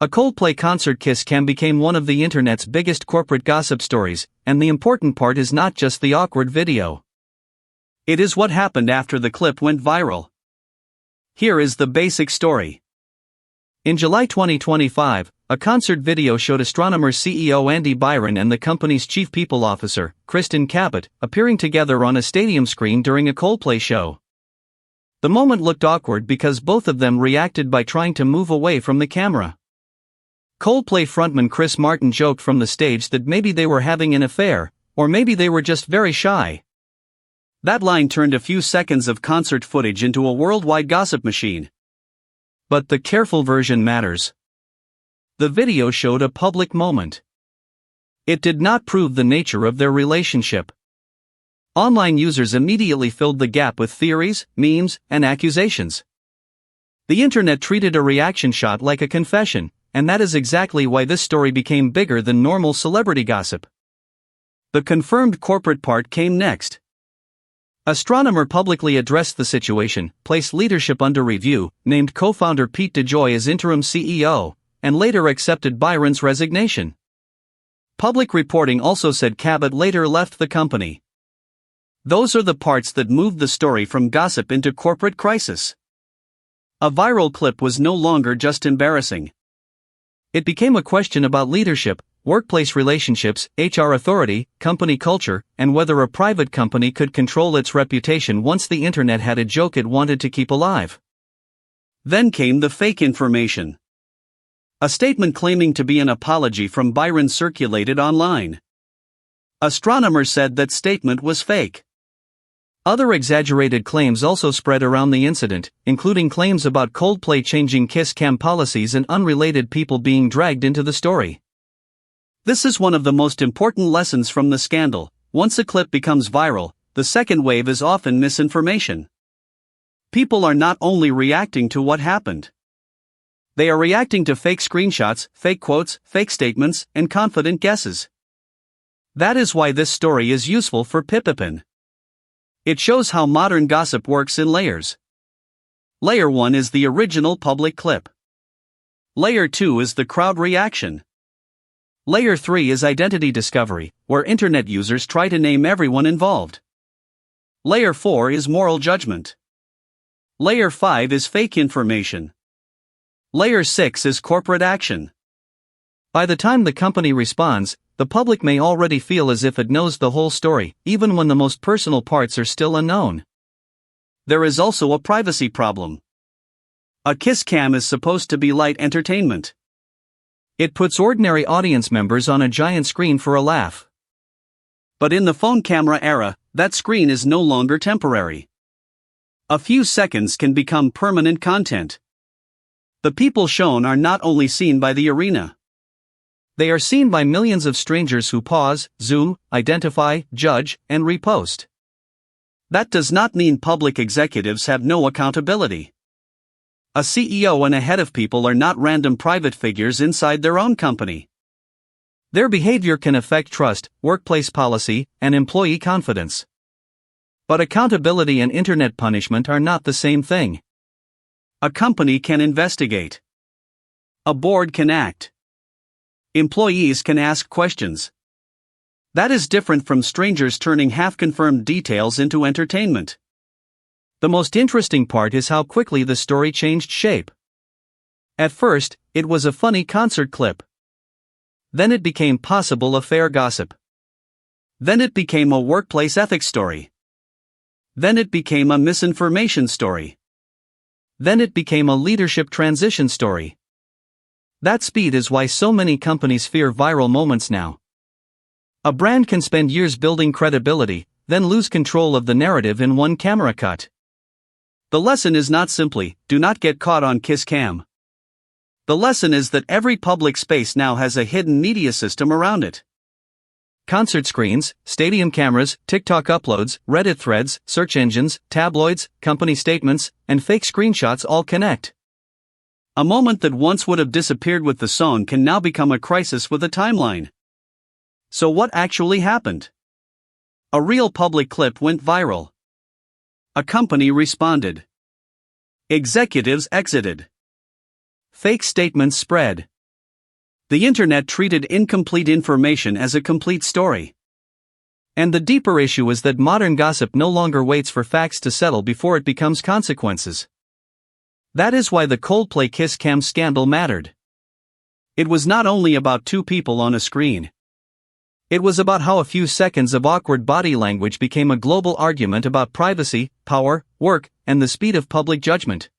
A Coldplay concert kiss cam became one of the internet's biggest corporate gossip stories, and the important part is not just the awkward video. It is what happened after the clip went viral. Here is the basic story. In July 2025, a concert video showed Astronomer CEO Andy Byron and the company's chief people officer, Kristen Cabot, appearing together on a stadium screen during a Coldplay show. The moment looked awkward because both of them reacted by trying to move away from the camera. Coldplay frontman Chris Martin joked from the stage that maybe they were having an affair, or maybe they were just very shy. That line turned a few seconds of concert footage into a worldwide gossip machine. But the careful version matters. The video showed a public moment. It did not prove the nature of their relationship. Online users immediately filled the gap with theories, memes, and accusations. The internet treated a reaction shot like a confession, and that is exactly why this story became bigger than normal celebrity gossip. The confirmed corporate part came next. Astronomer publicly addressed the situation, placed leadership under review, named co-founder Pete DeJoy as interim CEO, and later accepted Byron's resignation. Public reporting also said Cabot later left the company. Those are the parts that moved the story from gossip into corporate crisis. A viral clip was no longer just embarrassing. It became a question about leadership, workplace relationships, HR authority, company culture, and whether a private company could control its reputation once the internet had a joke it wanted to keep alive. Then came the fake information. A statement claiming to be an apology from Byron circulated online. Astronomer said that statement was fake. Other exaggerated claims also spread around the incident, including claims about Coldplay changing kiss cam policies and unrelated people being dragged into the story. This is one of the most important lessons from the scandal. Once a clip becomes viral, the second wave is often misinformation. People are not only reacting to what happened. They are reacting to fake screenshots, fake quotes, fake statements, and confident guesses. That is why this story is useful for PIPIPIN. It shows how modern gossip works in layers. Layer 1 is the original public clip. Layer 2 is the crowd reaction. Layer 3 is identity discovery, where internet users try to name everyone involved. Layer 4 is moral judgment. Layer 5 is fake information. Layer 6 is corporate action. By the time the company responds, the public may already feel as if it knows the whole story, even when the most personal parts are still unknown. There is also a privacy problem. A kiss cam is supposed to be light entertainment. It puts ordinary audience members on a giant screen for a laugh. But in the phone camera era, that screen is no longer temporary. A few seconds can become permanent content. The people shown are not only seen by the arena. They are seen by millions of strangers who pause, zoom, identify, judge, and repost. That does not mean public executives have no accountability. A CEO and a head of people are not random private figures inside their own company. Their behavior can affect trust, workplace policy, and employee confidence. But accountability and internet punishment are not the same thing. A company can investigate. A board can act. Employees can ask questions. That is different from strangers turning half-confirmed details into entertainment. The most interesting part is how quickly the story changed shape. At first, it was a funny concert clip. Then it became possible affair gossip. Then it became a workplace ethics story. Then it became a misinformation story. Then it became a leadership transition story. That speed is why so many companies fear viral moments now. A brand can spend years building credibility, then lose control of the narrative in one camera cut. The lesson is not simply, do not get caught on kiss cam. The lesson is that every public space now has a hidden media system around it. Concert screens, stadium cameras, TikTok uploads, Reddit threads, search engines, tabloids, company statements, and fake screenshots all connect. A moment that once would have disappeared with the song can now become a crisis with a timeline. So what actually happened? A real public clip went viral. A company responded. Executives exited. Fake statements spread. The internet treated incomplete information as a complete story. And the deeper issue is that modern gossip no longer waits for facts to settle before it becomes consequences. That is why the Coldplay kiss cam scandal mattered. It was not only about two people on a screen. It was about how a few seconds of awkward body language became a global argument about privacy, power, work, and the speed of public judgment.